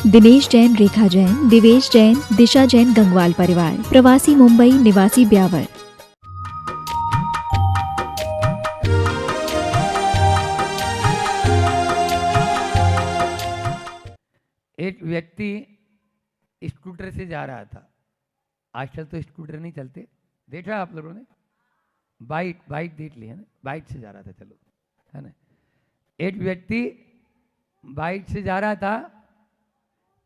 दिनेश जैन, रेखा जैन, दिवेश जैन, दिशा जैन गंगवाल परिवार, प्रवासी मुंबई, निवासी ब्यावर। एक व्यक्ति स्कूटर से जा रहा था। आजकल तो स्कूटर नहीं चलते, देखा आप लोगों ने? बाइक बाइक देख लिया ना, बाइक से जा रहा था, चलो, है ना। एक व्यक्ति बाइक से जा रहा था,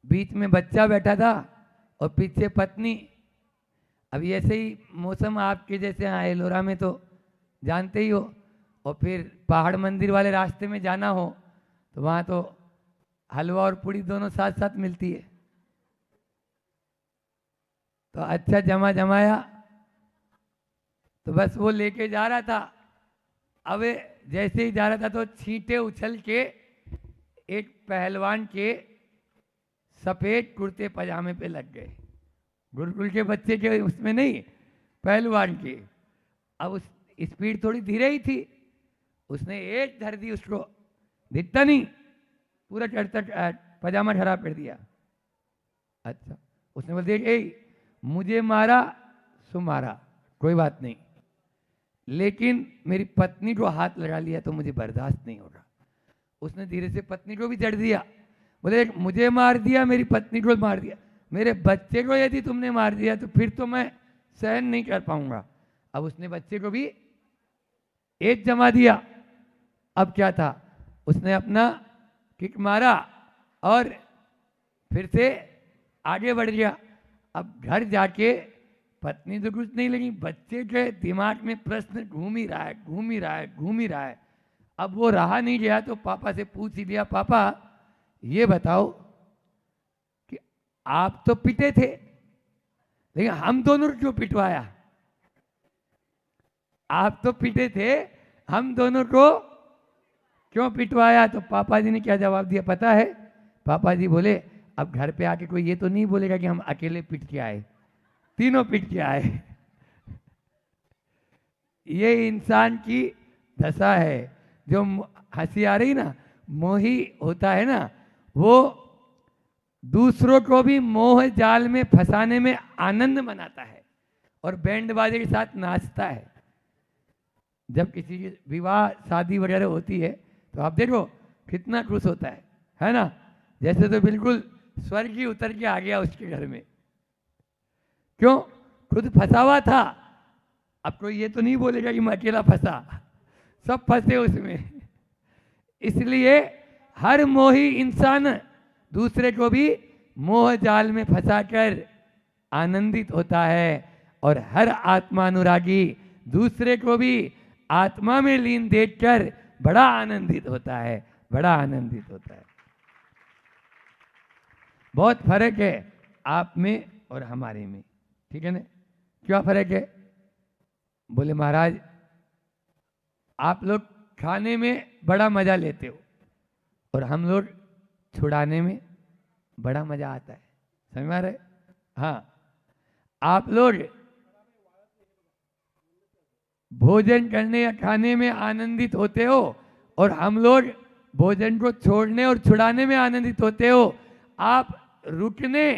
बीच में बच्चा बैठा था और पीछे पत्नी। अब ऐसे ही मौसम आपके जैसे यहाँ एलोरा में तो जानते ही हो, और फिर पहाड़ मंदिर वाले रास्ते में जाना हो तो वहाँ तो हलवा और पूड़ी दोनों साथ साथ मिलती है। तो अच्छा जमा जमाया, तो बस वो लेके जा रहा था। अब जैसे ही जा रहा था तो छींटे उछल के एक पहलवान के सफेद कुर्ते पजामे पे लग गए। गुरुकुल के बच्चे के उसमें नहीं, पहलवान के। अब उस स्पीड थोड़ी धीरे ही थी, उसने एक धर दी, उसको दिखता नहीं, पूरा चढ़ता पजामा खराब कर दिया। अच्छा, उसने बोल दिया मुझे मारा सो मारा, कोई बात नहीं, लेकिन मेरी पत्नी को हाथ लगा लिया तो मुझे बर्दाश्त नहीं होगा। उसने धीरे से पत्नी को भी जड़ दिया, बोले मुझे मार दिया, मेरी पत्नी को मार दिया, मेरे बच्चे को यदि तुमने मार दिया तो फिर तो मैं सहन नहीं कर पाऊंगा। अब उसने बच्चे को भी एक जमा दिया। अब क्या था, उसने अपना किक मारा और फिर से आगे बढ़ गया। अब घर जाके पत्नी तो कुछ नहीं लगी, बच्चे के दिमाग में प्रश्न घूम ही रहा है, घूम ही रहा है, घूम ही रहा है। अब वो रहा नहीं गया तो पापा से पूछ ही लिया, पापा ये बताओ कि आप तो पिटे थे, लेकिन हम दोनों क्यों पिटवाया? आप तो पिटे थे, हम दोनों को क्यों पिटवाया? तो पापा जी ने क्या जवाब दिया पता है? पापा जी बोले, अब घर पे आके कोई ये तो नहीं बोलेगा कि हम अकेले पिट के आए, तीनों पिट के आए। ये इंसान की दशा है। जो हंसी आ रही ना, मोही होता है ना, वो दूसरों को भी मोह जाल में फंसाने में आनंद मनाता है और बैंड बाजे के साथ नाचता है। जब किसी की विवाह शादी वगैरह होती है तो आप देखो कितना खुश होता है ना? जैसे तो बिल्कुल स्वर्ग ही उतर के आ गया उसके घर में। क्यों? खुद फंसा हुआ था। अब कोई ये तो नहीं बोलेगा कि मैं अकेला फंसा, सब फंसे उसमें। इसलिए हर मोही इंसान दूसरे को भी मोह जाल में फंसाकर आनंदित होता है, और हर आत्मानुरागी दूसरे को भी आत्मा में लीन देखकर बड़ा आनंदित होता है, बड़ा आनंदित होता है। बहुत फर्क है आप में और हमारे में, ठीक है ना? क्या फर्क है? बोले महाराज आप लोग खाने में बड़ा मजा लेते हो और हम लोग छुड़ाने में बड़ा मजा आता है। समझ में आ रहा है? हाँ, आप लोग भोजन करने या खाने में आनंदित होते हो और हम लोग भोजन को छोड़ने और छुड़ाने में आनंदित होते हो। आप रुकने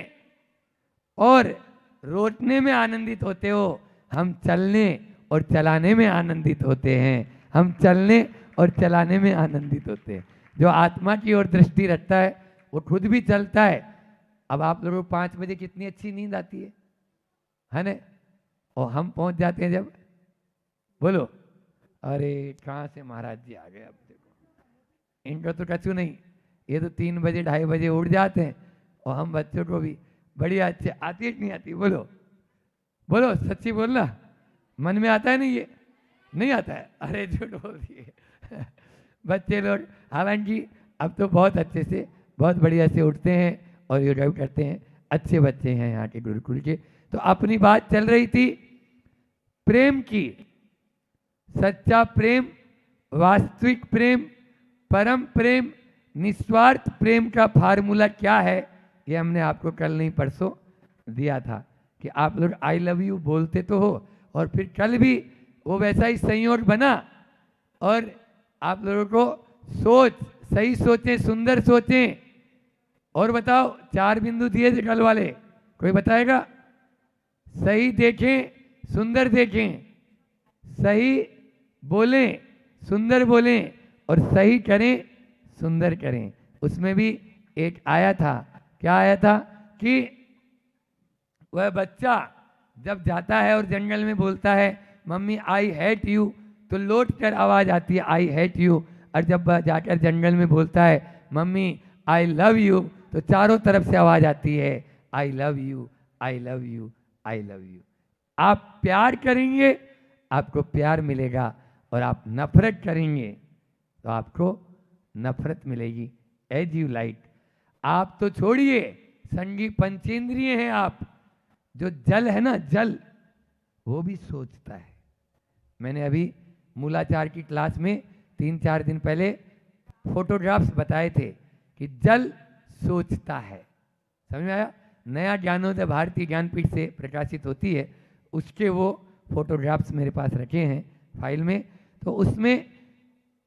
और रोकने में आनंदित होते हो, हम चलने और चलाने में आनंदित होते हैं। हम चलने और चलाने में आनंदित होते हैं। जो आत्मा की ओर दृष्टि रखता है वो खुद भी चलता है। अब आप लोगों को 5 बजे कितनी अच्छी नींद आती है ना? और हम पहुंच जाते हैं जब, बोलो अरे कहाँ से महाराज जी आ गए। अब देखो इनका तो कछु नहीं, ये तो 3 बजे 2:30 बजे उठ जाते हैं, और हम बच्चों को भी बढ़िया अच्छे आती है कि नहीं आती? बोलो बोलो, सच्ची बोलना, मन में आता है नहीं? ये नहीं आता है? अरे झूठ बोल दिए। बच्चे लोग हालांकि अब तो बहुत अच्छे से, बहुत बढ़िया से उठते हैं और योगा करते हैं। अच्छे बच्चे हैं यहाँ के गुरुकुल के। तो अपनी बात चल रही थी प्रेम की। सच्चा प्रेम, वास्तविक प्रेम, परम प्रेम, निस्वार्थ प्रेम का फार्मूला क्या है, ये हमने आपको कल नहीं परसों दिया था कि आप लोग आई लव यू बोलते तो हो, और फिर कल भी वो वैसा ही संयोग बना, और आप लोगों को सोच, सही सोचें, सुंदर सोचें, और बताओ, 4 बिंदु दिए थे कल वाले, कोई बताएगा? सही देखें, सुंदर देखें, सही बोलें, सुंदर बोलें, और सही करें, सुंदर करें। उसमें भी एक आया था, क्या आया था कि वह बच्चा जब जाता है और जंगल में बोलता है मम्मी आई हेट यू, तो लौट कर आवाज आती है आई हेट यू। और जब वह जाकर जंगल में बोलता है मम्मी आई लव यू, तो चारों तरफ से आवाज आती है I love you, I love you, I love you. आप प्यार करेंगे, आपको प्यार मिलेगा, और आप नफरत करेंगे तो आपको नफरत मिलेगी। As you like. आप तो छोड़िए, संगीत पंचेंद्रिय हैं आप। जो जल है ना, जल, वो भी सोचता है। मैंने अभी मूलाचार की क्लास में 3-4 दिन पहले फोटोग्राफ्स बताए थे कि जल सोचता है। समझ में आया? नया ज्ञानोदय भारतीय ज्ञानपीठ से प्रकाशित होती है, उसके वो फोटोग्राफ्स मेरे पास रखे हैं फाइल में। तो उसमें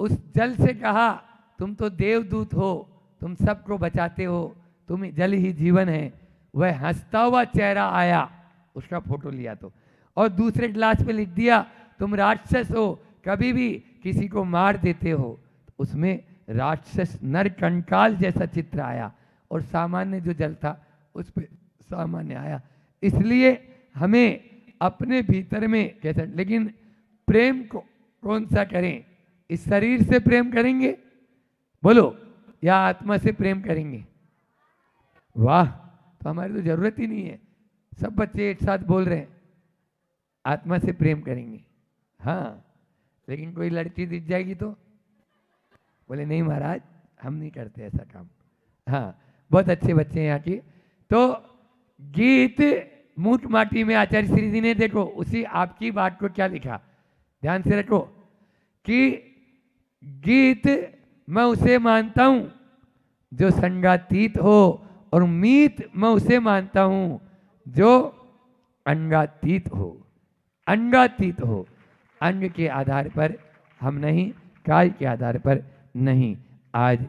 उस जल से कहा तुम तो देवदूत हो, तुम सबको बचाते हो, तुम जल ही जीवन है। वह हंसता हुआ चेहरा आया, उसका फोटो लिया तो, और दूसरे ग्लास पे लिख दिया तुम राक्षस हो, कभी भी किसी को मार देते हो। उसमें राक्षस नर कंकाल जैसा चित्र आया, और सामान्य जो जल था उस पर सामान्य आया। इसलिए हमें अपने भीतर में कैसा, लेकिन प्रेम को कौन सा करें? इस शरीर से प्रेम करेंगे, बोलो, या आत्मा से प्रेम करेंगे? वाह, तो हमारी तो जरूरत ही नहीं है, सब बच्चे एक साथ बोल रहे हैं आत्मा से प्रेम करेंगे। हाँ, लेकिन कोई लड़की दिख जाएगी तो बोले नहीं महाराज, हम नहीं करते ऐसा काम। हाँ, बहुत अच्छे बच्चे हैं यहाँ के। तो गीत मूठ माटी में आचार्य श्री जी ने, देखो उसी आपकी बात को क्या लिखा, ध्यान से रखो, कि गीत मैं उसे मानता हूं जो संगातीत हो, और मीत मैं उसे मानता हूं जो अंगातीत हो। अंगातीत हो, अंग के आधार पर हम नहीं, काल के आधार पर नहीं। आज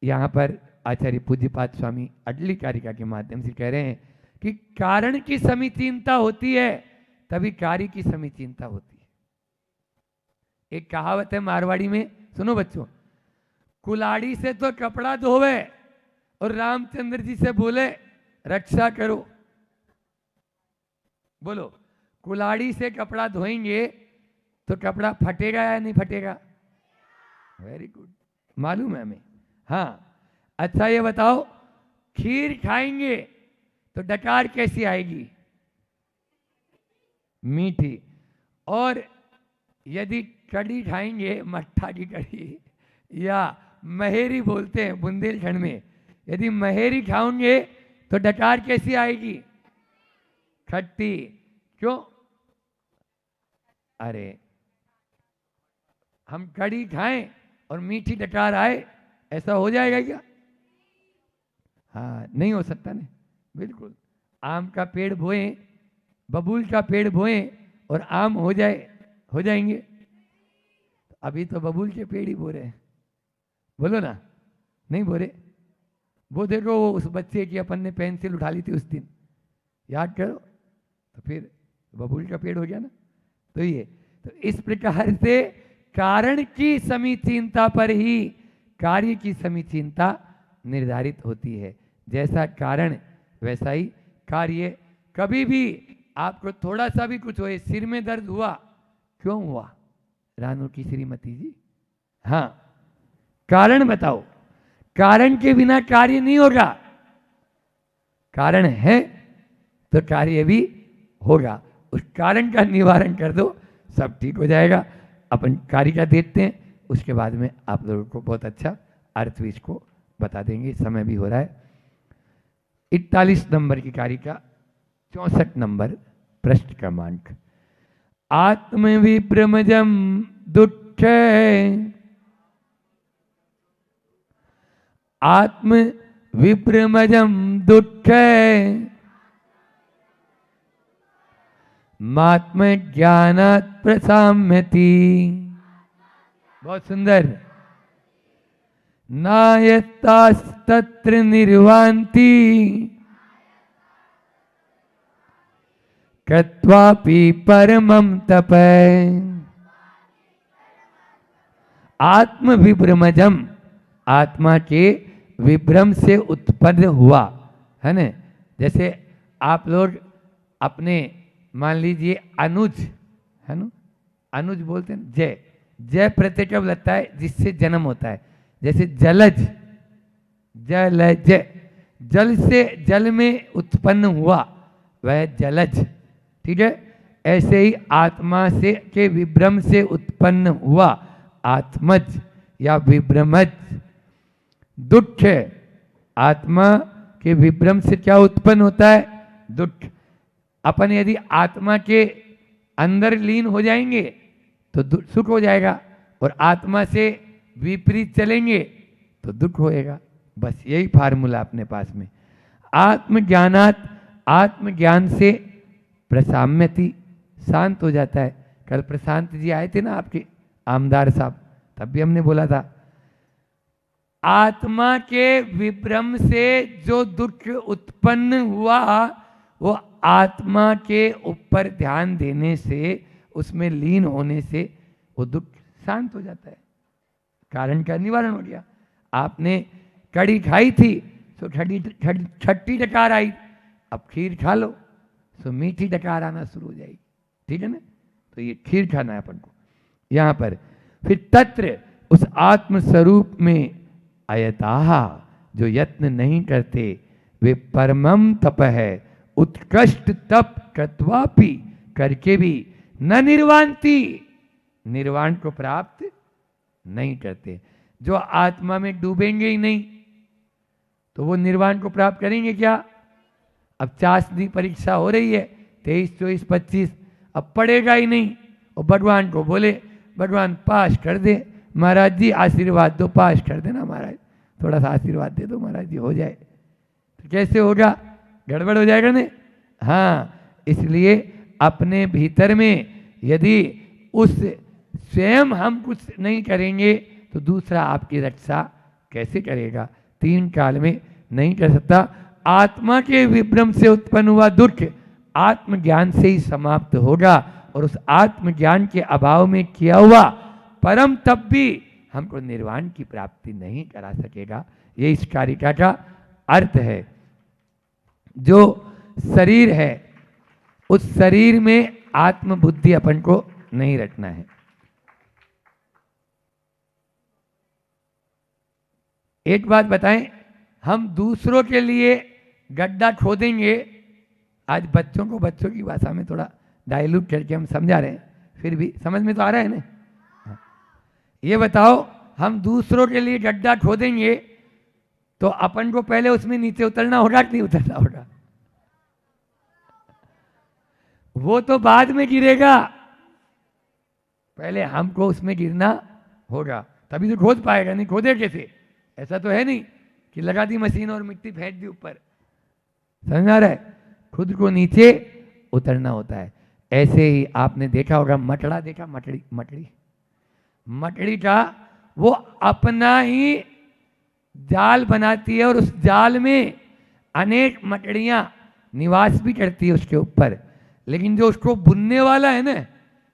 यहाँ पर आचार्य पूज्यपाद स्वामी अडली कारिका के माध्यम से कह रहे हैं कि कारण की समीचीनता होती है तभी कार्य की समीचीनता होती है। एक कहावत है मारवाड़ी में, सुनो बच्चों, कुलाड़ी से तो कपड़ा धोवे और रामचंद्र जी से बोले रक्षा करो। बोलो, कुलाड़ी से कपड़ा धोएंगे तो कपड़ा फटेगा या नहीं फटेगा? वेरी गुड, मालूम है हमें। हाँ, अच्छा ये बताओ, खीर खाएंगे तो डकार कैसी आएगी? मीठी। और यदि कढ़ी खाएंगे, मट्ठा की कढ़ी, या महेरी बोलते हैं बुंदेलखंड में, यदि महेरी खाओगे तो डकार कैसी आएगी? खट्टी। क्यों? अरे हम कढ़ी खाएं और मीठी डकार आए, ऐसा हो जाएगा क्या? हाँ, नहीं हो सकता ना, बिल्कुल। आम का पेड़ बोए, बबूल का पेड़ बोए और आम हो जाएंगे। अभी तो बबूल के पेड़ ही बो रहे हैं, बोलो ना, नहीं बो रहे। वो देखो, वो उस बच्चे की अपन ने पेंसिल उठा ली थी उस दिन, याद करो, तो फिर बबूल का पेड़ हो गया ना। तो ये, तो इस प्रकार से कारण की समीचीनता पर ही कार्य की समीचीनता निर्धारित होती है। जैसा कारण वैसा ही कार्य। कभी भी आपको थोड़ा सा भी कुछ होए, सिर में दर्द हुआ, क्यों हुआ रानू की श्रीमती जी? हाँ, कारण बताओ। कारण के बिना कार्य नहीं होगा, कारण है तो कार्य भी होगा। उस कारण का निवारण कर दो, सब ठीक हो जाएगा। अपन कार्य का देखते हैं, उसके बाद में आप लोगों को बहुत अच्छा अर्थ भी इसको बता देंगे। समय भी हो रहा है। 41 नंबर की कार्य का 64 नंबर प्रश्न क्रमांक, आत्मविभ्रमजम दुख, आत्म विभ्रमजम दुख, मात्म ज्ञानात् प्रसाम्यति। बहुत सुंदर। नायतास्तत्र निर्वान्ति कृत्वापि परमं तप। आत्म विभ्रमजम, आत्मा के विभ्रम से उत्पन्न हुआ है ना। जैसे आप लोग अपने मान लीजिए अनुज है ना, अनुज बोलते हैं जय, जय प्रत्यय कब लगता है जिससे जन्म होता है। जैसे जलज, जलज, जल से जल में उत्पन्न हुआ वह जलज, ठीक है। ऐसे ही आत्मा से के विभ्रम से उत्पन्न हुआ आत्मज या विभ्रमज। दुख, आत्मा के विभ्रम से क्या उत्पन्न होता है, दुख। अपन यदि आत्मा के अंदर लीन हो जाएंगे तो सुख हो जाएगा, और आत्मा से विपरीत चलेंगे तो दुख होएगा। बस यही फार्मूला अपने पास में। आत्मज्ञानात, आत्मज्ञान से प्रसाम्यति, शांत हो जाता है। कल प्रशांत जी आए थे ना आपके आमदार साहब, तब भी हमने बोला था आत्मा के विभ्रम से जो दुख उत्पन्न हुआ वो आत्मा के ऊपर ध्यान देने से, उसमें लीन होने से वो दुख शांत हो जाता है, कारण का निवारण हो गया। आपने कड़ी खाई थी तो खट्टी डकार आई, अब खीर खा लो तो मीठी डकार आना शुरू हो जाएगी, ठीक है ना। तो ये खीर खाना है अपन को यहाँ पर। फिर तत्र, उस आत्म स्वरूप में अयताहा, जो यत्न नहीं करते वे परमम तप है, उत्कृष्ट तप कृत्वापि, करके भी न निर्वांति, निर्वाण को प्राप्त नहीं करते। जो आत्मा में डूबेंगे ही नहीं तो वो निर्वाण को प्राप्त करेंगे क्या। अब चाशनी परीक्षा हो रही है 23, 24, 25, अब पढ़ेगा ही नहीं और भगवान को बोले भगवान पास कर दे, महाराज जी आशीर्वाद दो, पास कर देना महाराज, थोड़ा सा आशीर्वाद दे दो महाराज जी, हो जाए। तो कैसे होगा, गड़बड़ हो जाएगा ना। हाँ, इसलिए अपने भीतर में यदि उस स्वयं हम कुछ नहीं करेंगे तो दूसरा आपकी रक्षा कैसे करेगा, 3 काल में नहीं कर सकता। आत्मा के विभ्रम से उत्पन्न हुआ दुख आत्मज्ञान से ही समाप्त होगा, और उस आत्मज्ञान के अभाव में किया हुआ परम तप भी हमको निर्वाण की प्राप्ति नहीं करा सकेगा। ये इस कारिका का अर्थ है। जो शरीर है उस शरीर में आत्मबुद्धि अपन को नहीं रखना है। एक बात बताएं, हम दूसरों के लिए गड्ढा खोदेंगे, आज बच्चों को बच्चों की भाषा में थोड़ा डाइल्यूट करके हम समझा रहे हैं, फिर भी समझ में तो आ रहा है ना। ये बताओ, हम दूसरों के लिए गड्ढा खोदेंगे तो अपन को पहले उसमें नीचे उतरना होगा कि नहीं उतरना होगा। वो तो बाद में गिरेगा, पहले हमको उसमें गिरना होगा, तभी तो खोद पाएगा, नहीं खोदे कैसे। ऐसा तो है नहीं कि लगा दी मशीन और मिट्टी फेंक दी ऊपर, समझ आ रहा है, खुद को नीचे उतरना होता है। ऐसे ही आपने देखा होगा, मटड़ा देखा, मटड़ी, मटड़ी, मटड़ी का वो अपना ही जाल बनाती है और उस जाल में अनेक मटड़ियां निवास भी करती है उसके ऊपर, लेकिन जो उसको बुनने वाला है ना,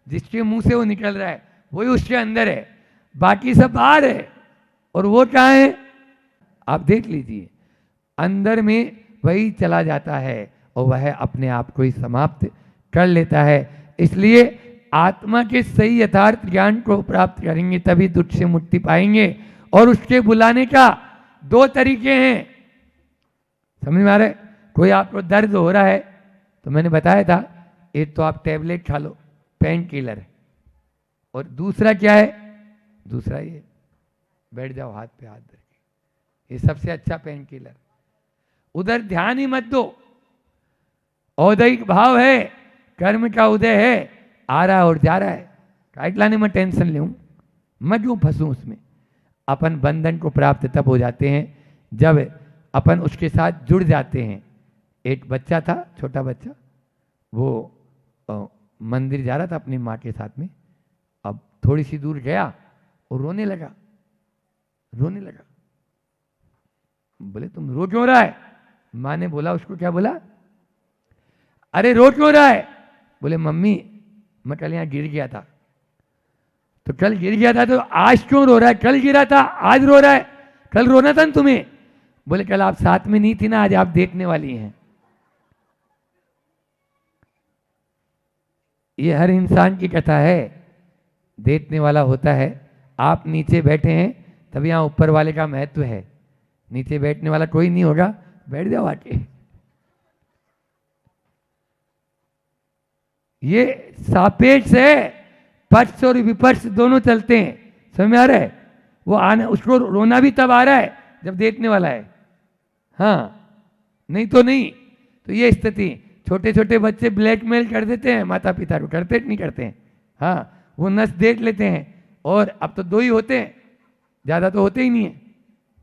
जिसके मुंह से वो निकल रहा है वही उसके अंदर है, बाकी सब बाहर है। और वो क्या है, आप देख लीजिए, अंदर में वही चला जाता है और वह अपने आप को ही समाप्त कर लेता है। इसलिए आत्मा के सही यथार्थ ज्ञान को प्राप्त करेंगे तभी दुख से मुक्ति पाएंगे। और उसके बुलाने का 2 तरीके हैं, समझ में आ रहा है। कोई आपको दर्द हो रहा है तो मैंने बताया था, एक तो आप टैबलेट खा लो, पेन किलर, और दूसरा क्या है, दूसरा ये बैठ जाओ हाथ पे हाथ धर के, ये सबसे अच्छा पेन किलर। उधर ध्यान ही मत दो, औदैहिक भाव है, कर्म का उदय है, आ रहा है और जा रहा है, काइट लाने में टेंशन लूं, मैं क्यों फंसूं उसमें। अपन बंधन को प्राप्त तब हो जाते हैं जब अपन उसके साथ जुड़ जाते हैं। एक बच्चा था, छोटा बच्चा, वो मंदिर जा रहा था अपनी माँ के साथ में, अब थोड़ी सी दूर गया और रोने लगा, रोने लगा। बोले तुम रो क्यों रहा है? माँ ने बोला, उसको क्या बोला, अरे रो क्यों रहा है? बोले मम्मी मैं कल यहाँ गिर गया था। तो कल गिर गया था तो आज क्यों रो रहा है? कल गिरा था आज रो रहा है, कल रोना था ना तुम्हें। बोले कल आप साथ में नहीं थी ना, आज आप देखने वाली हैं। ये हर इंसान की कथा है, देखने वाला होता है। आप नीचे बैठे हैं तभी यहाँ ऊपर वाले का महत्व है। नीचे बैठने वाला कोई नहीं होगा, बैठ जाओ आके। ये सापेक्ष है, पक्ष और विपक्ष दोनों चलते हैं, समझ में आ रहा है? वो आना, उसको रोना भी तब आ रहा है जब देखने वाला है, हाँ, नहीं तो नहीं। तो ये स्थिति, छोटे छोटे बच्चे ब्लैकमेल कर देते हैं माता पिता को, करते नहीं करते हैं, हाँ, वो नस देख लेते हैं। और अब तो 2 ही होते हैं, ज़्यादा तो होते ही नहीं है।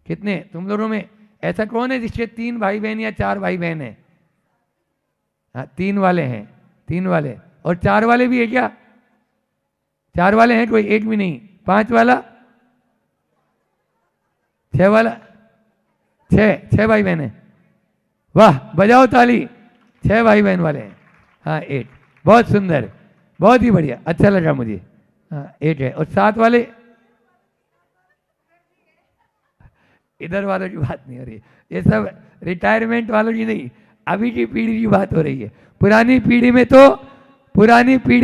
कितने तुम लोगों में ऐसा कौन है जिसके 3 भाई बहन या 4 भाई बहन है? हाँ, 3 वाले हैं, 3 वाले, और 4 वाले भी है क्या? 4 वाले हैं कोई? एक भी नहीं। 5 वाला, 6 वाला, 6 भाई बहन है। वाह, बजाओ ताली। 6 भाई बहन वाले हैं, हाँ 8, बहुत सुंदर, बहुत ही बढ़िया, अच्छा लगा मुझे। हाँ 8 है। और 7 वाले, इधर वालों की बात नहीं हो रही, ये सब रिटायरमेंट वालों की नहीं, अभी की पीढ़ी की बात हो रही है। पुरानी पीढ़ी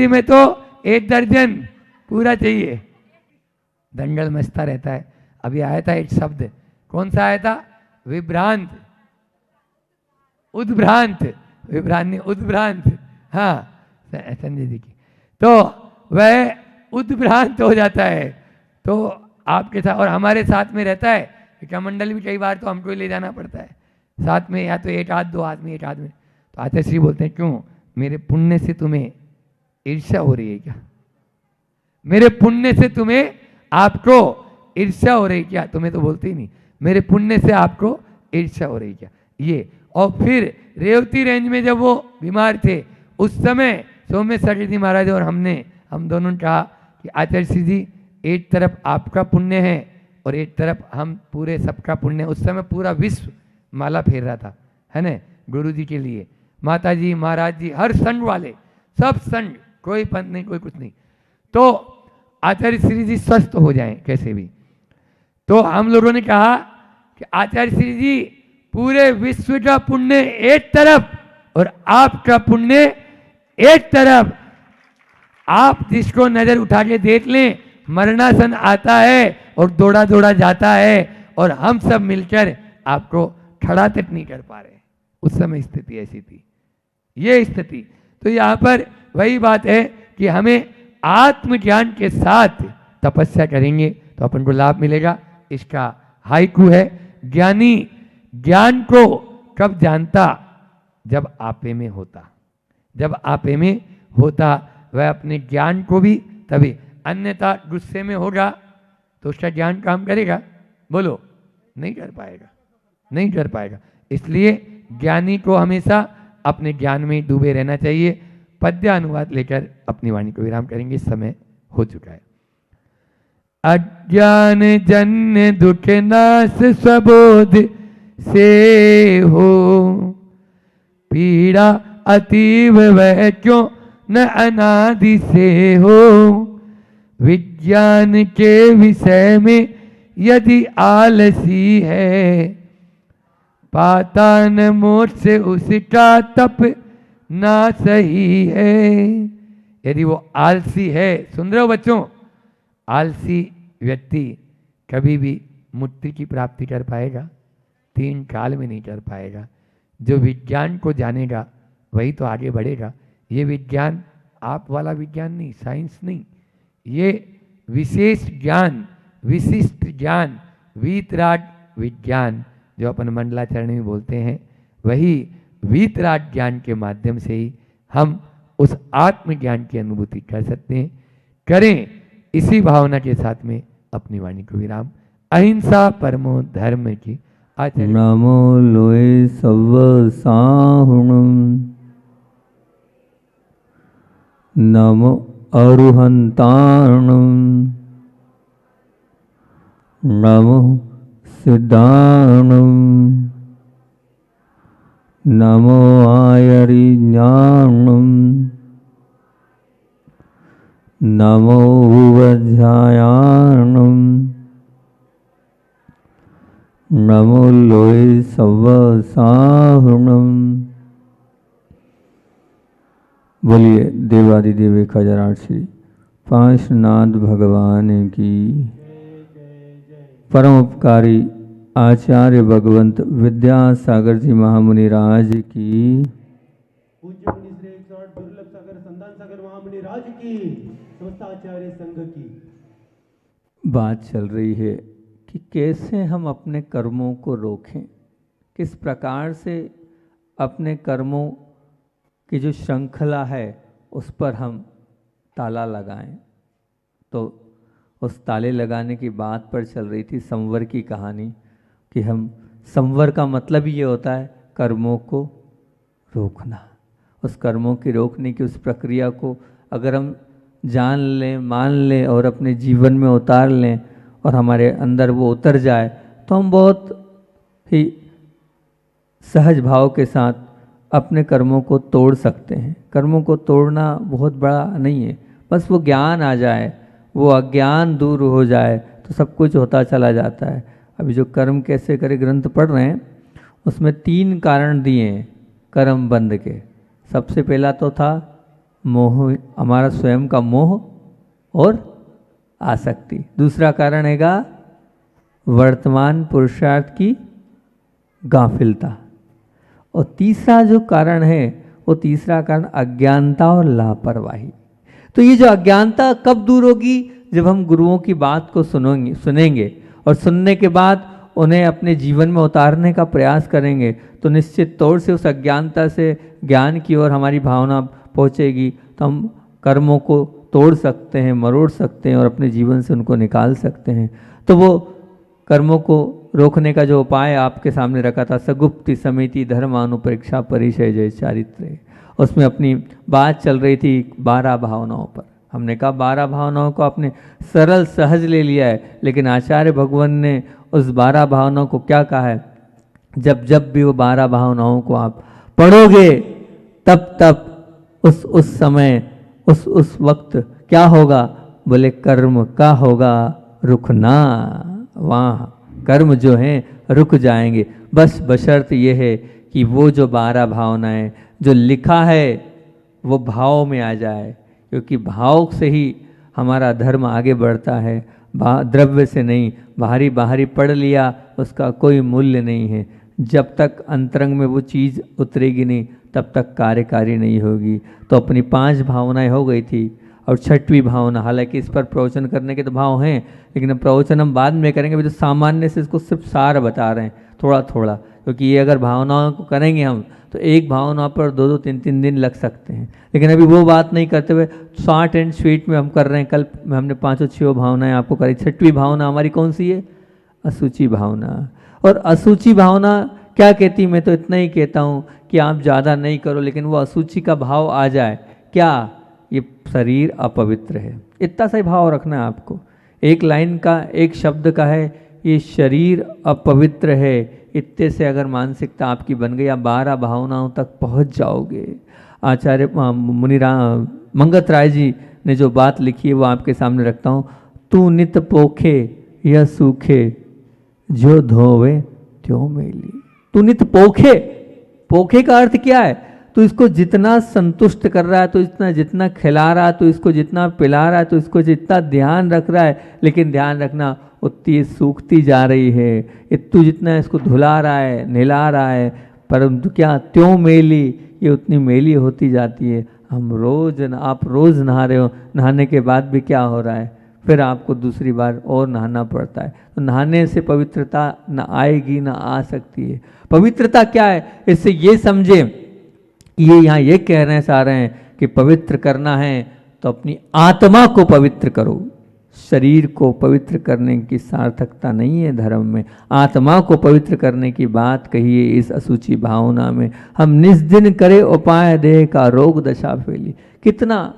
में तो 1 दर्जन पूरा चाहिए, दंगल मचता रहता है। अभी आया था एक शब्द, कौन सा आया था? विभ्रांत, उद्भ्रांत, विभ्रांत उद्भ्रांत, हाँ संजय जी की। तो वह उद्भ्रांत हो जाता है। तो आपके साथ और हमारे साथ में रहता है क्या मंडल भी, कई बार तो हमको ही ले जाना पड़ता है साथ में, या तो 1 आध 2 आदमी, 1 आदमी। तो आचार्य श्री बोलते हैं क्यों, मेरे पुण्य से तुम्हें ईर्ष्या हो रही है क्या? मेरे पुण्य से तुम्हें, आपको ईर्ष्या हो रही क्या? तुम्हें तो बोलते ही नहीं, मेरे पुण्य से आपको ईर्ष्या हो रही क्या? ये। और फिर रेवती रेंज में जब वो बीमार थे, उस समय सौम्य सरस्वती महाराज और हम दोनों ने कहा कि आचार्य श्री जी, एक तरफ आपका पुण्य है और एक तरफ हम पूरे सबका पुण्य। उस समय पूरा विश्व माला फेर रहा था, है ना, गुरु जी के लिए। माता जी, महाराज जी, हर संघ वाले, सब संघ, कोई पंथ नहीं, कोई कुछ नहीं। तो आचार्य श्री जी स्वस्थ हो जाएं कैसे भी। तो हम लोगों ने कहा कि आचार्य श्री जी, पूरे विश्व का पुण्य एक तरफ और आपका पुण्य एक तरफ, आप जिसको नजर उठा के देख लें, मरणासन आता है और दौड़ा दौड़ा जाता है, और हम सब मिलकर आपको खड़ा तक नहीं कर पा रहे। उस समय स्थिति ऐसी थी, ये स्थिति। तो यहाँ पर वही बात है कि हमें आत्मज्ञान के साथ तपस्या करेंगे तो अपन को लाभ मिलेगा। इसका हाइकू है, ज्ञानी ज्ञान को कब जानता? जब आपे में होता, जब आपे में होता वह अपने ज्ञान को भी तभी, अन्यथा गुस्से में होगा तो उसका ज्ञान काम करेगा? बोलो, नहीं कर पाएगा, नहीं कर पाएगा। इसलिए ज्ञानी को हमेशा अपने ज्ञान में डूबे रहना चाहिए। पद्य अनुवाद लेकर अपनी वाणी को विराम करेंगे, समय हो चुका है। अज्ञान जन्य दुख नाश स्वबोध से हो, पीड़ा अतीव वह क्यों न अनादि से हो। विज्ञान के विषय में यदि आलसी है, पाता न मोक्ष उसका तप ना सही है। यदि वो आलसी है, सुन रहे हो बच्चों, आलसी व्यक्ति कभी भी मुक्ति की प्राप्ति कर पाएगा? 3 काल में नहीं कर पाएगा। जो विज्ञान को जानेगा वही तो आगे बढ़ेगा। ये विज्ञान आप वाला विज्ञान नहीं, साइंस नहीं, ये विशेष ज्ञान, विशिष्ट ज्ञान, वीतराग विज्ञान जो अपन मंडलाचरण में बोलते हैं, वही वीतराग ज्ञान के माध्यम से ही हम उस आत्मज्ञान की अनुभूति कर सकते हैं। करें इसी भावना के साथ में अपनी वाणी को विराम। अहिंसा परमो धर्म की आचरण। नमो लोय सव साहुणम, नमो अरुहंतारणम, नमो सिद्धाणम नमो आयरिज्ञानम नमो उवध्यायानम नमो लोय सव्वसाहुणम। बोलिए देवादिदेव 1008 श्री पांचनाथ भगवान की। परम उपकारी आचार्य भगवंत विद्यासागर जी महामुनि राज की। पूज्य मुनि श्री 108 दुर्लभ सागर संतान सागर महामुनि राज की। समस्ताचार्य संघ की। बात चल रही है कि कैसे हम अपने कर्मों को रोकें, किस प्रकार से अपने कर्मों की जो श्रृंखला है उस पर हम ताला लगाएं। तो उस ताले लगाने की बात पर चल रही थी संवर की कहानी कि हम संवर का मतलब ही ये होता है कर्मों को रोकना। उस कर्मों की रोकने की उस प्रक्रिया को अगर हम जान लें, मान लें और अपने जीवन में उतार लें और हमारे अंदर वो उतर जाए तो हम बहुत ही सहज भाव के साथ अपने कर्मों को तोड़ सकते हैं। कर्मों को तोड़ना बहुत बड़ा नहीं है, बस वो ज्ञान आ जाए, वो अज्ञान दूर हो जाए तो सब कुछ होता चला जाता है। अभी जो कर्म कैसे करे ग्रंथ पढ़ रहे हैं उसमें 3 कारण दिए हैं कर्म बंद के। सबसे पहला तो था मोह, हमारा स्वयं का मोह और आसक्ति। दूसरा कारण हैगा वर्तमान पुरुषार्थ की गाफिलता। और तीसरा जो कारण है वो तीसरा कारण अज्ञानता और लापरवाही। तो ये जो अज्ञानता कब दूर होगी? जब हम गुरुओं की बात को सुनेंगे और सुनने के बाद उन्हें अपने जीवन में उतारने का प्रयास करेंगे तो निश्चित तौर से उस अज्ञानता से ज्ञान की ओर हमारी भावना पहुँचेगी। तो हम कर्मों को तोड़ सकते हैं, मरोड़ सकते हैं और अपने जीवन से उनको निकाल सकते हैं। तो वो कर्मों को रोकने का जो उपाय आपके सामने रखा था, सगुप्ति समिति धर्मानुपरीक्षा परिचय जय चारित्र, उसमें अपनी बात चल रही थी 12 भावनाओं पर। हमने कहा 12 भावनाओं को आपने सरल सहज ले लिया है, लेकिन आचार्य भगवान ने उस 12 भावनाओं को क्या कहा है? जब जब भी वो 12 भावनाओं को आप पढ़ोगे तब तब उस समय उस वक्त क्या होगा? बोले कर्म का होगा रुकना। वहाँ कर्म जो हैं रुक जाएंगे। बस बशर्त ये है कि वो जो 12 भावनाएं जो लिखा है वो भाव में आ जाए, क्योंकि भाव से ही हमारा धर्म आगे बढ़ता है, द्रव्य से नहीं। बाहरी पढ़ लिया उसका कोई मूल्य नहीं है। जब तक अंतरंग में वो चीज़ उतरेगी नहीं तब तक कार्यकारी नहीं होगी। तो अपनी 5 भावनाएं हो गई थी और 6वीं भावना, हालांकि इस पर प्रवचन करने के तो भाव हैं लेकिन प्रवचन हम बाद में करेंगे। अभी तो सामान्य से इसको सिर्फ सार बता रहे हैं थोड़ा थोड़ा, क्योंकि ये अगर भावनाओं को करेंगे हम तो एक भावना पर 2-2, 3-3 दिन लग सकते हैं। लेकिन अभी वो बात नहीं करते हुए शॉर्ट एंड स्वीट में हम कर रहे हैं। कल हमने 5-6 भावनाएं आपको करी। 6वीं भावना हमारी कौन सी है? असूची भावना। और असूची भावना क्या कहती? मैं तो इतना ही कहता हूँ कि आप ज़्यादा नहीं करो, लेकिन वो असूची का भाव आ जाए। क्या? ये शरीर अपवित्र है, इतना सा ही भाव रखना है आपको। एक लाइन का, एक शब्द का है ये शरीर अपवित्र है। इतने से अगर मानसिकता आपकी बन गई, आप 12 भावनाओं तक पहुंच जाओगे। आचार्य मुनिराम मंगत राय जी ने जो बात लिखी है वो आपके सामने रखता हूँ। तू नित पोखे यह सूखे, जो धोवे त्यों मेली। तू नित पोखे, पोखे का अर्थ क्या है? तो इसको जितना संतुष्ट कर रहा है, तो इतना जितना खिला रहा है, तो इसको जितना पिला रहा है, तो इसको जितना ध्यान रख रहा है, लेकिन ध्यान रखना उतनी सूखती जा रही है। इतू जितना इसको धुला रहा है, नहला रहा है, परंतु क्या त्यों मेली, ये उतनी मेली होती जाती है। आप रोज नहा रहे हो, नहाने के बाद भी क्या हो रहा है? फिर आपको दूसरी बार और नहाना पड़ता है। तो नहाने से पवित्रता न आएगी न आ सकती है। पवित्रता क्या है? इससे ये समझे ये यहाँ ये कहना चाह रहे हैं कि पवित्र करना है तो अपनी आत्मा को पवित्र करो। शरीर को पवित्र करने की सार्थकता नहीं है धर्म में। आत्मा को पवित्र करने की बात कही है इस असूची भावना में। हम निज दिन करे उपाय देह का रोग दशा फैली। कितना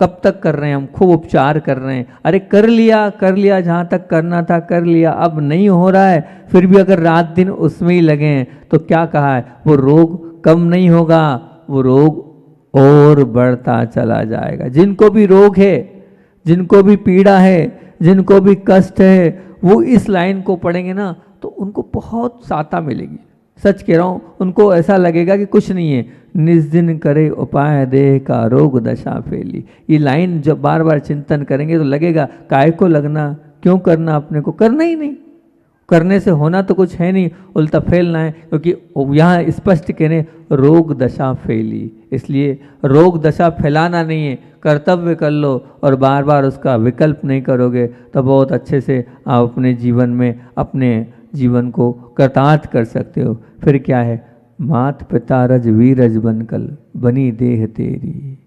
कब तक कर रहे हैं हम, खूब उपचार कर रहे हैं, अरे कर लिया जहाँ तक करना था कर लिया, अब नहीं हो रहा है, फिर भी अगर रात दिन उसमें ही लगे हैं तो क्या कहा है, वो रोग कम नहीं होगा, वो रोग और बढ़ता चला जाएगा। जिनको भी रोग है, जिनको भी पीड़ा है, जिनको भी कष्ट है, वो इस लाइन को पढ़ेंगे ना तो उनको बहुत सहायता मिलेगी। सच कह रहा हूँ, उनको ऐसा लगेगा कि कुछ नहीं है। निज दिन करे उपाय देह का रोग दशा फैली, ये लाइन जब बार बार चिंतन करेंगे तो लगेगा काय को लगना, क्यों करना, अपने को करना ही नहीं, करने से होना तो कुछ है नहीं, उल्टा फैलना है। क्योंकि यहाँ स्पष्ट कह रहे रोग दशा फैली, इसलिए रोग दशा फैलाना नहीं है, कर्तव्य कर लो और बार बार उसका विकल्प नहीं करोगे तो बहुत अच्छे से आप अपने जीवन में अपने जीवन को कृतार्थ कर सकते हो। फिर क्या है, मात पिता रज वीरज बनकल बनी देह तेरी,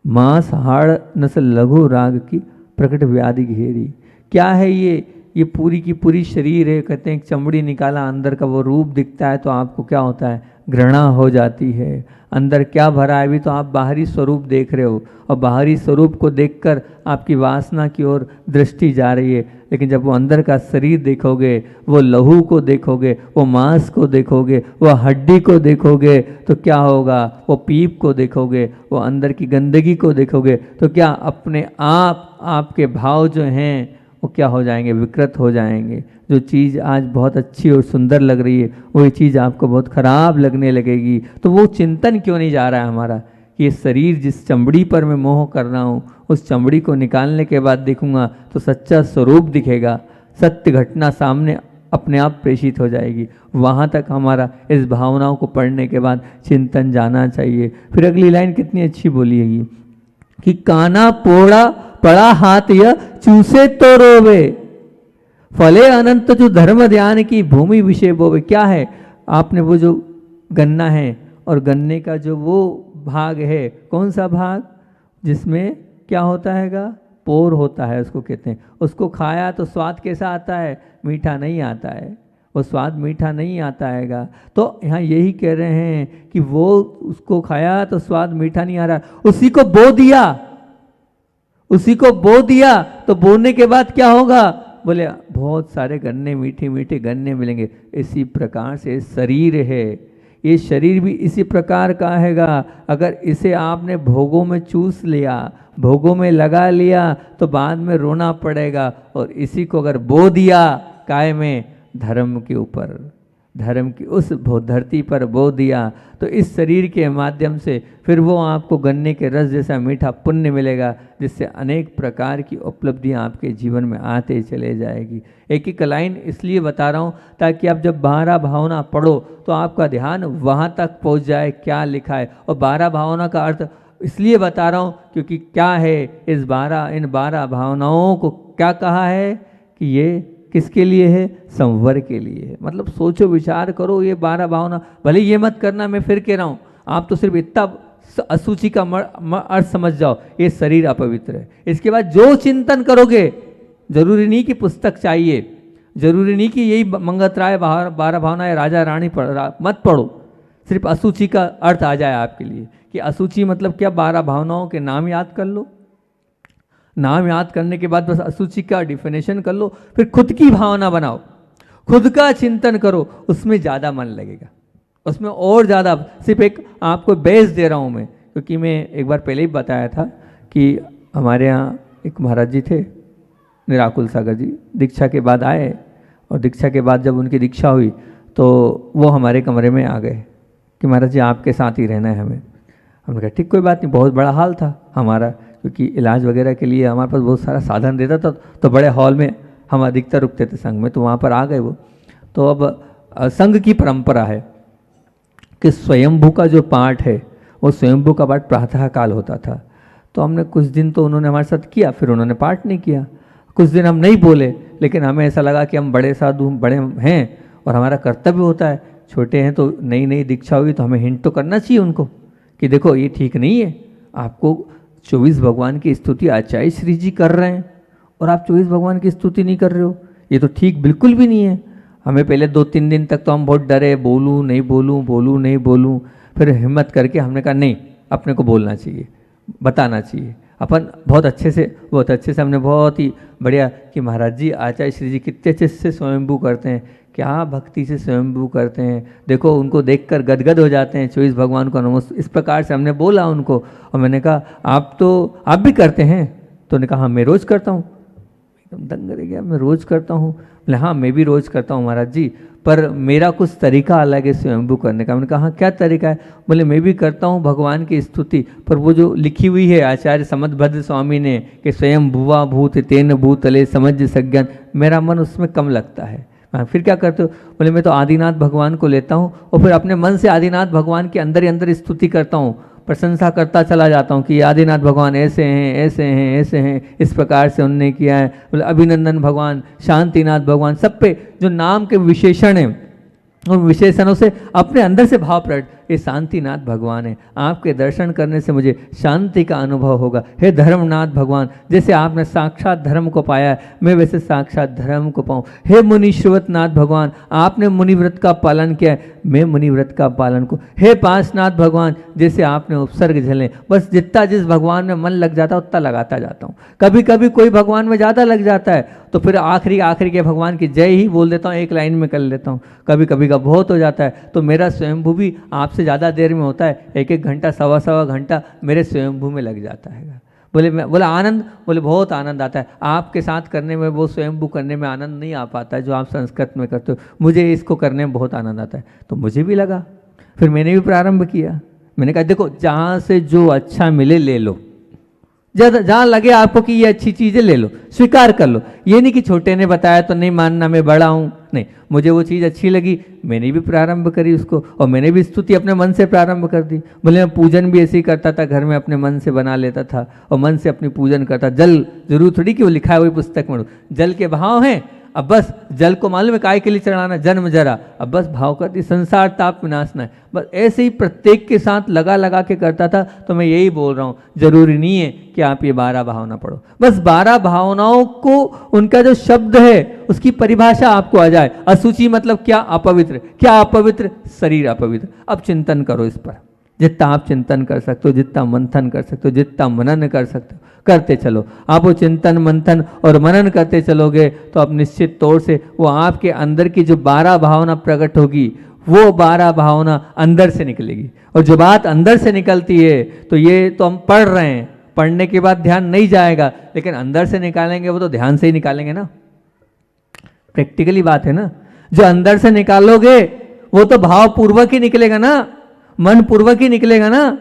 मांस हाड़ नस्ल लघु राग की प्रकट व्याधि घेरी। क्या है ये पूरी की पूरी शरीर है, कहते हैं चमड़ी निकाला अंदर का वो रूप दिखता है तो आपको क्या होता है, घृणा हो जाती है। अंदर क्या भरा है, अभी तो आप बाहरी स्वरूप देख रहे हो और बाहरी स्वरूप को देखकर आपकी वासना की ओर दृष्टि जा रही है, लेकिन जब वो अंदर का शरीर देखोगे, वो लहू को देखोगे, वो मांस को देखोगे, वो हड्डी को देखोगे तो क्या होगा, वो पीप को देखोगे, वो अंदर की गंदगी को देखोगे तो क्या अपने आप आपके भाव जो हैं वो क्या हो जाएंगे, विकृत हो जाएंगे। जो चीज़ आज बहुत अच्छी और सुंदर लग रही है वही चीज़ आपको बहुत खराब लगने लगेगी। तो वो चिंतन क्यों नहीं जा रहा है हमारा कि ये शरीर जिस चमड़ी पर मैं मोह कर रहा हूँ, उस चमड़ी को निकालने के बाद देखूंगा तो सच्चा स्वरूप दिखेगा, सत्य घटना सामने अपने आप प्रेषित हो जाएगी। वहाँ तक हमारा इस भावनाओं को पढ़ने के बाद चिंतन जाना चाहिए। फिर अगली लाइन कितनी अच्छी बोली है कि काना पोड़ा पड़ा हाथ यह चूसे तो रोवे, फले अनंत जो धर्म ध्यान की भूमि विषय बोवे। क्या है, आपने वो जो गन्ना है और गन्ने का जो वो भाग है, कौन सा भाग जिसमें क्या होता हैगा, पोर होता है उसको कहते हैं। उसको खाया तो स्वाद कैसा आता है, मीठा नहीं आता है, वो स्वाद मीठा नहीं आता हैगा। तो यहाँ यही कह रहे हैं कि वो उसको खाया तो स्वाद मीठा नहीं आ रहा, उसी को बो दिया, उसी को बो दिया तो बोने के बाद क्या होगा, बोले बहुत सारे गन्ने, मीठे मीठे गन्ने मिलेंगे। इसी प्रकार से शरीर है, ये शरीर भी इसी प्रकार का हैगा। अगर इसे आपने भोगों में चूस लिया, भोगों में लगा लिया तो बाद में रोना पड़ेगा। और इसी को अगर बो दिया काय में, धर्म के ऊपर, धर्म की उस धरती पर बो दिया तो इस शरीर के माध्यम से फिर वो आपको गन्ने के रस जैसा मीठा पुण्य मिलेगा, जिससे अनेक प्रकार की उपलब्धियां आपके जीवन में आते चले जाएगी। एक एक लाइन इसलिए बता रहा हूँ ताकि आप जब 12 भावना पढ़ो तो आपका ध्यान वहाँ तक पहुँच जाए क्या लिखा है। और 12 भावना का अर्थ इसलिए बता रहा हूँ क्योंकि क्या है इन 12 भावनाओं को क्या कहा है कि ये किसके लिए है, संवर के लिए है। मतलब सोचो विचार करो, ये 12 भावना, भले ये मत करना, मैं फिर कह रहा हूँ, आप तो सिर्फ इतना असूचि का अर्थ समझ जाओ, ये शरीर अपवित्र है। इसके बाद जो चिंतन करोगे, जरूरी नहीं कि पुस्तक चाहिए, जरूरी नहीं कि यही मंगतराय 12 भावनाएं राजा रानी मत पढ़ो, सिर्फ असूचि का अर्थ आ जाए आपके लिए कि असूचि मतलब क्या, 12 भावनाओं के नाम याद कर लो, नाम याद करने के बाद बस असूचि का डिफिनेशन कर लो, फिर खुद की भावना बनाओ, खुद का चिंतन करो, उसमें ज़्यादा मन लगेगा, उसमें और ज़्यादा। सिर्फ एक आपको बेस दे रहा हूँ मैं, क्योंकि मैं एक बार पहले ही बताया था कि हमारे यहाँ एक महाराज जी थे, निराकुल सागर जी, दीक्षा के बाद आए और दीक्षा के बाद जब उनकी दीक्षा हुई तो वो हमारे कमरे में आ गए कि महाराज जी आपके साथ ही रहना है हमें। हमने कहा ठीक कोई बात नहीं, बहुत बड़ा हाल था हमारा, क्योंकि इलाज वगैरह के लिए हमारे पास बहुत सारा साधन देता था, तो बड़े हॉल में हम अधिकतर रुकते थे संघ में, तो वहाँ पर आ गए वो। तो अब संघ की परंपरा है कि स्वयंभू का जो पाठ है वो स्वयंभू का पाठ प्रातः काल होता था। तो हमने कुछ दिन तो उन्होंने हमारे साथ किया, फिर उन्होंने पाठ नहीं किया, कुछ दिन हम नहीं बोले, लेकिन हमें ऐसा लगा कि हम बड़े साधु बड़े हैं और हमारा कर्तव्य होता है, छोटे हैं तो नई नई दीक्षा हुई तो हमें हिंट तो करना चाहिए उनको कि देखो ये ठीक नहीं है, आपको 24 भगवान की स्तुति आचार्य श्री जी कर रहे हैं और आप 24 भगवान की स्तुति नहीं कर रहे हो, ये तो ठीक बिल्कुल भी नहीं है। हमें पहले 2-3 दिन तक तो हम बहुत डरे, बोलूँ नहीं बोलूँ, बोलूँ नहीं बोलूँ, फिर हिम्मत करके हमने कहा नहीं, अपने को बोलना चाहिए, बताना चाहिए। अपन बहुत अच्छे से हमने बहुत ही बढ़िया कि महाराज जी आचार्य श्री जी कितने अच्छे से स्वयंभू करते हैं, क्या भक्ति से स्वयंभू करते हैं, देखो उनको देखकर गदगद हो जाते हैं, 24 भगवान को नमस्ते। इस प्रकार से हमने बोला उनको, और मैंने कहा आप भी करते हैं? तो उन्होंने कहा हाँ मैं रोज़ करता हूँ। एकदम दंग रह गया, मैं रोज़ करता हूँ? बोले हाँ मैं भी रोज़ करता हूँ महाराज जी, पर मेरा कुछ तरीका अलग है स्वयंभू करने का। मैंने कहा हाँ क्या तरीका है? बोले मैं भी करता हूँ भगवान की स्तुति, पर वो जो लिखी हुई है आचार्य समदभद्र स्वामी ने कि स्वयं भुवा भूत तेन भूतले समझ सज्ञान, मेरा मन उसमें कम लगता है। फिर क्या करते हो? बोले मैं तो आदिनाथ भगवान को लेता हूँ और फिर अपने मन से आदिनाथ भगवान के अंदर ही अंदर स्तुति करता हूँ, प्रशंसा करता चला जाता हूँ कि आदिनाथ भगवान ऐसे हैं ऐसे हैं ऐसे हैं, इस प्रकार से उनने किया है। बोले अभिनंदन भगवान, शांतिनाथ भगवान, सब पे जो नाम के विशेषण हैं उन विशेषणों से अपने अंदर से भाव प्रकट, ये शांतिनाथ भगवान है, आपके दर्शन करने से मुझे शांति का अनुभव होगा। हे धर्मनाथ भगवान, जैसे आपने साक्षात धर्म को पाया है मैं वैसे साक्षात धर्म को पाऊँ। हे मुनिश्रवतनाथ भगवान, आपने मुनिव्रत का पालन किया है, मैं मुनिव्रत का पालन को। हे पांचनाथ भगवान, जैसे आपने उपसर्ग झेले, बस जितना जिस भगवान में मन लग जाता है उतना लगाता जाता हूँ। कभी कभी कोई भगवान में ज़्यादा लग जाता है तो फिर आखिरी के भगवान की जय ही बोल देता हूँ, एक लाइन में कर लेता हूँ। कभी कभी का बहुत हो जाता है तो मेरा स्वयंभू भी आपसे ज़्यादा देर में होता है, 1-1 घंटा 1.25 घंटा मेरे स्वयंभू में लग जाता है। बोले आनंद, बोले बहुत आनंद आता है आपके साथ करने में, वो स्वयंभू करने में आनंद नहीं आ पाता है जो आप संस्कृत में करते हो, मुझे इसको करने में बहुत आनंद आता है। तो मुझे भी लगा, फिर मैंने भी प्रारंभ किया। मैंने कहा देखो जहाँ से जो अच्छा मिले ले लो, जहाँ लगे आपको कि ये अच्छी चीज़ें ले लो, स्वीकार कर लो। ये नहीं कि छोटे ने बताया तो नहीं मानना, मैं बड़ा हूँ, नहीं, मुझे वो चीज़ अच्छी लगी, मैंने भी प्रारंभ करी उसको, और मैंने भी स्तुति अपने मन से प्रारंभ कर दी। बोले मैं पूजन भी ऐसे ही करता था, घर में अपने मन से बना लेता था और मन से अपनी पूजन करता। जल जरूर थोड़ी कि वो लिखा है वही पुस्तक में, जल के भाव हैं, अब बस जल को मालूम है काय के लिए चढ़ाना, जन्म जरा, अब बस भाव करती, संसार ताप विनाशना है, बस ऐसे ही प्रत्येक के साथ लगा के करता था। तो मैं यही बोल रहा हूँ, जरूरी नहीं है कि आप ये 12 भावना पढ़ो, बस 12 भावनाओं को उनका जो शब्द है उसकी परिभाषा आपको आ जाए। अशुचि मतलब क्या? अपवित्र। क्या अपवित्र? शरीर अपवित्र। अब चिंतन करो इस पर, जितना आप चिंतन कर सकते हो, जितना मंथन कर सकते हो, जितना मनन कर सकते हो करते चलो। आप वो चिंतन मंथन और मनन करते चलोगे तो अब निश्चित तौर से वो आपके अंदर की जो 12 भावना प्रकट होगी, वो 12 भावना अंदर से निकलेगी। और जो बात अंदर से निकलती है तो ये तो हम पढ़ रहे हैं, पढ़ने के बाद ध्यान नहीं जाएगा, लेकिन अंदर से निकालेंगे वो तो ध्यान से ही निकालेंगे ना, प्रैक्टिकली बात है ना। जो अंदर से निकालोगे वो तो भाव पूर्वक ही निकलेगा ना, मन पूर्वक ही निकलेगा ना।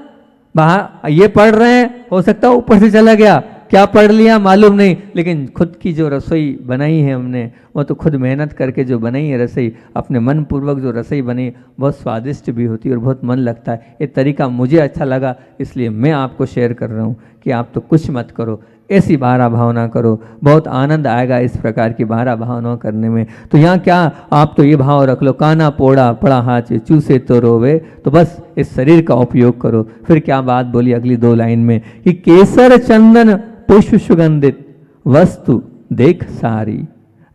बाहर ये पढ़ रहे हैं, हो सकता है ऊपर से चला गया, क्या पढ़ लिया मालूम नहीं, लेकिन खुद की जो रसोई बनाई है हमने, वो तो खुद मेहनत करके जो बनाई है रसोई, अपने मन पूर्वक जो रसोई बनी, बहुत स्वादिष्ट भी होती है और बहुत मन लगता है। ये तरीका मुझे अच्छा लगा, इसलिए मैं आपको शेयर कर रहा हूँ कि आप तो कुछ मत करो, ऐसी 12 भावना करो, बहुत आनंद आएगा इस प्रकार की 12 भावना करने में। तो यहाँ क्या, आप तो ये भाव रख लो, काना पोड़ा पड़ा हाथ चूसे तो रोवे, तो बस इस शरीर का उपयोग करो। फिर क्या बात बोली अगली 2 लाइन में कि केसर चंदन पुष्प सुगंधित वस्तु देख सारी,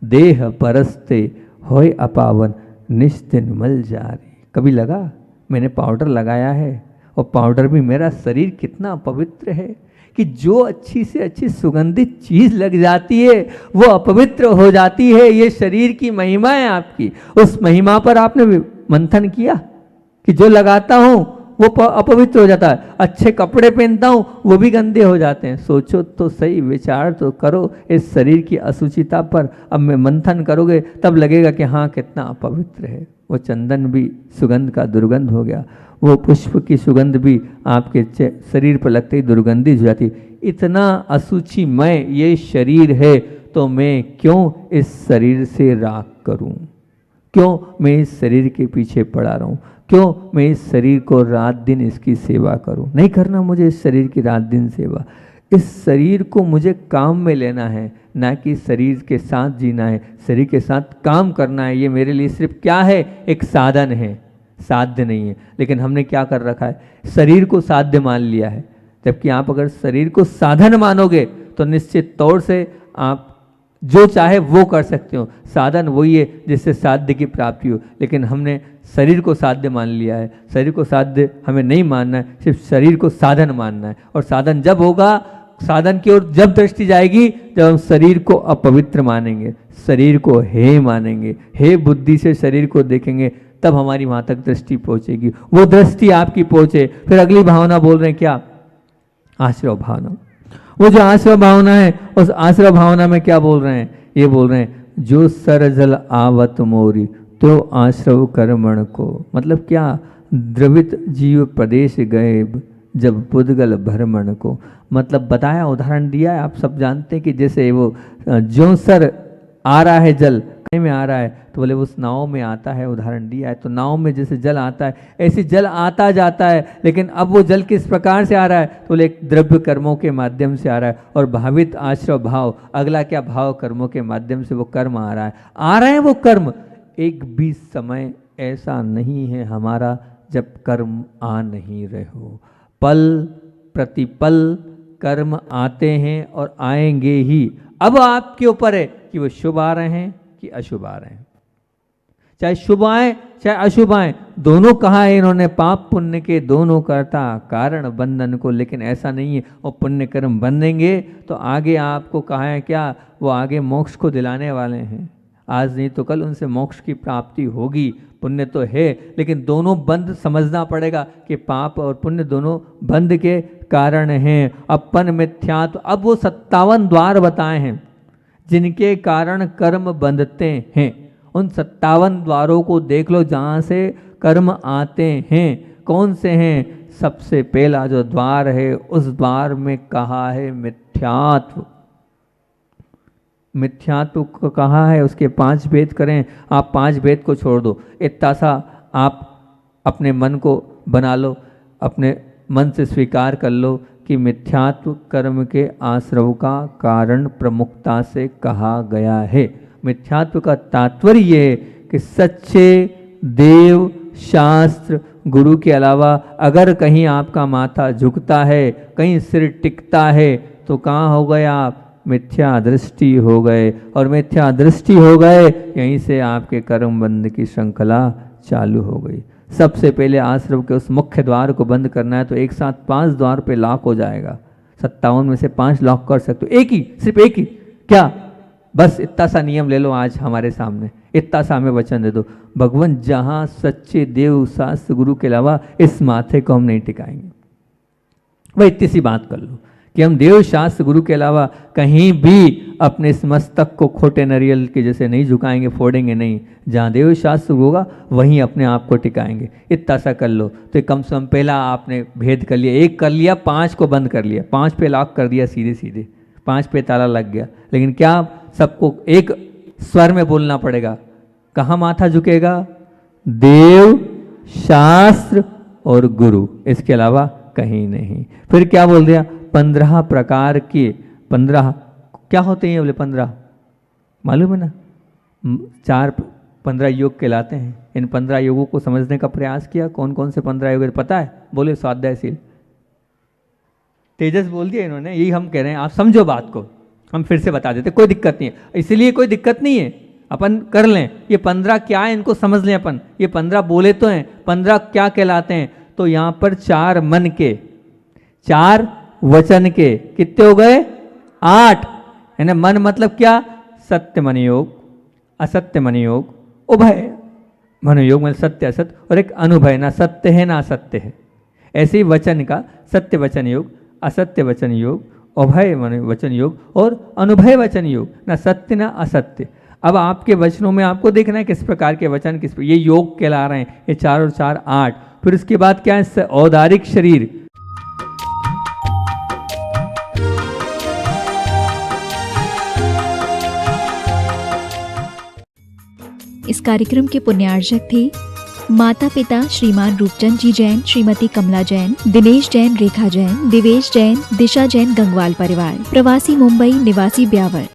देह परस्ते होय अपावन निश्चिन मल जारी। कभी लगा मैंने पाउडर लगाया है और पाउडर भी मेरा शरीर कितना पवित्र है कि जो अच्छी से अच्छी सुगंधित चीज लग जाती है वो अपवित्र हो जाती है। ये शरीर की महिमा है आपकी, उस महिमा पर आपने मंथन किया कि जो लगाता हूं वो अपवित्र हो जाता है, अच्छे कपड़े पहनता हूँ वो भी गंदे हो जाते हैं। सोचो तो सही, विचार तो करो इस शरीर की असुचिता पर। अब में मंथन करोगे तब लगेगा कि हाँ कितना अपवित्र है। वो चंदन भी सुगंध का दुर्गंध हो गया, वो पुष्प की सुगंध भी आपके शरीर पर लगते ही दुर्गंधी हो जाती। इतना असुचिमय ये शरीर है तो मैं क्यों इस शरीर से राग करूं, क्यों मैं इस शरीर के पीछे पड़ा रहूं, क्यों मैं इस शरीर को रात दिन इसकी सेवा करूं। नहीं करना मुझे इस शरीर की रात दिन सेवा। इस शरीर को मुझे काम में लेना है, ना कि शरीर के साथ जीना है, शरीर के साथ काम करना है। ये मेरे लिए सिर्फ क्या है, एक साधन है, साध्य नहीं है। लेकिन हमने क्या कर रखा है, शरीर को साध्य मान लिया है। जबकि आप अगर शरीर को साधन मानोगे तो निश्चित तौर से आप जो चाहे वो कर सकते हो। साधन वही है जिससे साध्य की प्राप्ति हो, लेकिन हमने शरीर को साध्य मान लिया है। शरीर को साध्य हमें नहीं मानना है, सिर्फ शरीर को साधन मानना है। और साधन जब होगा साधन की ओर जब दृष्टि जाएगी जब हम शरीर को अपवित्र मानेंगे, शरीर को हे मानेंगे, हे बुद्धि से शरीर को देखेंगे, तब हमारी वहां तक दृष्टि पहुंचेगी। वो दृष्टि आपकी पहुंचे। फिर अगली भावना बोल रहे हैं क्या? आश्रव भावना। वो जो आश्रव भावना है, उस आश्रव भावना में क्या बोल रहे हैं? ये बोल रहे हैं जो सरजल आवत मोरी तो आश्रव कर्मण को। मतलब क्या? द्रवित जीव प्रदेश गए जब पुद्गल भ्रमण को। मतलब बताया, उदाहरण दिया है, आप सब जानते हैं कि जैसे वो जो सर आ रहा है जल में आ रहा है तो बोले उस नाव में आता है, उदाहरण दिया है। तो नाव में जैसे जल आता है ऐसे जल आता जाता है, लेकिन अब वो जल किस प्रकार से आ रहा है? तो बोले एक द्रव्य कर्मों के माध्यम से आ रहा है। और भावित आश्रव भाव, अगला क्या? भाव कर्मों के माध्यम से वो कर्म आ रहा है। आ रहे हैं वो कर्म। एक भी समय ऐसा नहीं है हमारा जब कर्म आ नहीं रहे हो। पल प्रतिपल कर्म आते हैं और आएंगे ही। अब आपके ऊपर है कि वो शुभ आ रहे हैं कि अशुभ आ रहे हैं। चाहे शुभ आए चाहे अशुभ आए, दोनों कहा है इन्होंने, पाप पुण्य के दोनों करता कारण बंधन को। लेकिन ऐसा नहीं है। और पुण्य कर्म बंधेंगे तो आगे आपको कहा है क्या? वो आगे मोक्ष को दिलाने वाले हैं। आज नहीं तो कल उनसे मोक्ष की प्राप्ति होगी। पुण्य तो है, लेकिन दोनों बंध समझना पड़ेगा कि पाप और पुण्य दोनों बंध के कारण हैं। अपन मिथ्यात्व, अब वो 57 द्वार बताए हैं जिनके कारण कर्म बंधते हैं। उन 57 द्वारों को देख लो जहाँ से कर्म आते हैं। कौन से हैं? सबसे पहला जो द्वार है उस द्वार में कहा है मिथ्यात्व। मिथ्यात्व को कहा है, उसके 5 भेद करें। आप 5 भेद को छोड़ दो, इतना सा आप अपने मन को बना लो, अपने मन से स्वीकार कर लो कि मिथ्यात्व कर्म के आश्रव का कारण प्रमुखता से कहा गया है। मिथ्यात्व का तात्पर्य ये है कि सच्चे देव, शास्त्र, गुरु के अलावा अगर कहीं आपका माथा झुकता है, कहीं सिर टिकता है, तो कहाँ हो गए आप? मिथ्या दृष्टि हो गए। और मिथ्या दृष्टि हो गए, यहीं से आपके कर्म बंध की श्रृंखला चालू हो गई। सबसे पहले आश्रम के उस मुख्य द्वार को बंद करना है तो एक साथ 5 द्वार पे लॉक हो जाएगा। 57 में से 5 लॉक कर सकते हो। एक ही, सिर्फ एक ही क्या? बस इतना सा नियम ले लो आज हमारे सामने, इतना सा हमें वचन दे दो, भगवान जहाँ सच्चे देव, शास्त्र, गुरु के अलावा इस माथे को हम नहीं टिकाएंगे। वह इतनी सी बात कर लो कि हम देव, शास्त्र, गुरु के अलावा कहीं भी अपने इस मस्तक को खोटे नारियल के जैसे नहीं झुकाएंगे, फोड़ेंगे नहीं। जहाँ देव शास्त्र होगा वहीं अपने आप को टिकाएंगे। इतना सा कर लो तो कम से कम पहला आपने भेद कर लिया, 1 कर लिया, 5 को बंद कर लिया, 5 पे लॉक कर दिया सीधे सीधे, 5 पे ताला लग गया। लेकिन क्या सबको एक स्वर में बोलना पड़ेगा? कहाँ माथा झुकेगा? देव, शास्त्र और गुरु, इसके अलावा कहीं नहीं। फिर क्या बोल दिया? 15 प्रकार के, 15 क्या होते हैं? बोले 15 मालूम है ना? 15 योग कहलाते हैं। इन 15 योगों को समझने का प्रयास किया। कौन कौन से 15 योग पता है? बोले स्वाध्यायशील। तेजस बोल दिया इन्होंने, यही हम कह रहे हैं, आप समझो बात को, हम फिर से बता देते, कोई दिक्कत नहीं है। इसलिए कोई दिक्कत नहीं है, अपन कर लें। ये 15 क्या है इनको समझ लें अपन। ये 15 बोले तो हैं, 15 क्या कहलाते हैं? तो यहाँ पर 4 मन के, 4 वचन के, कितने हो गए? 8 है ना। मन मतलब क्या? सत्य मन योग, असत्य मन योग, उभय मन योग मतलब सत्य असत्य, और एक अनुभय, ना सत्य है ना असत्य है। ऐसे ही वचन का सत्य वचन योग, असत्य वचन योग, उभय वचन योग और अनुभय वचन योग, ना सत्य ना असत्य। अब आपके वचनों में आपको देखना है किस प्रकार के वचन, किस ये योग कहला रहे हैं। ये 4 और 4 8। फिर उसके बाद क्या है? औदारिक शरीर। इस कार्यक्रम के पुण्यार्चक थे माता पिता श्रीमान रूपचंद जी जैन, श्रीमती कमला जैन, दिनेश जैन, रेखा जैन, दिवेश जैन, दिशा जैन गंगवाल परिवार, प्रवासी मुंबई, निवासी ब्यावर।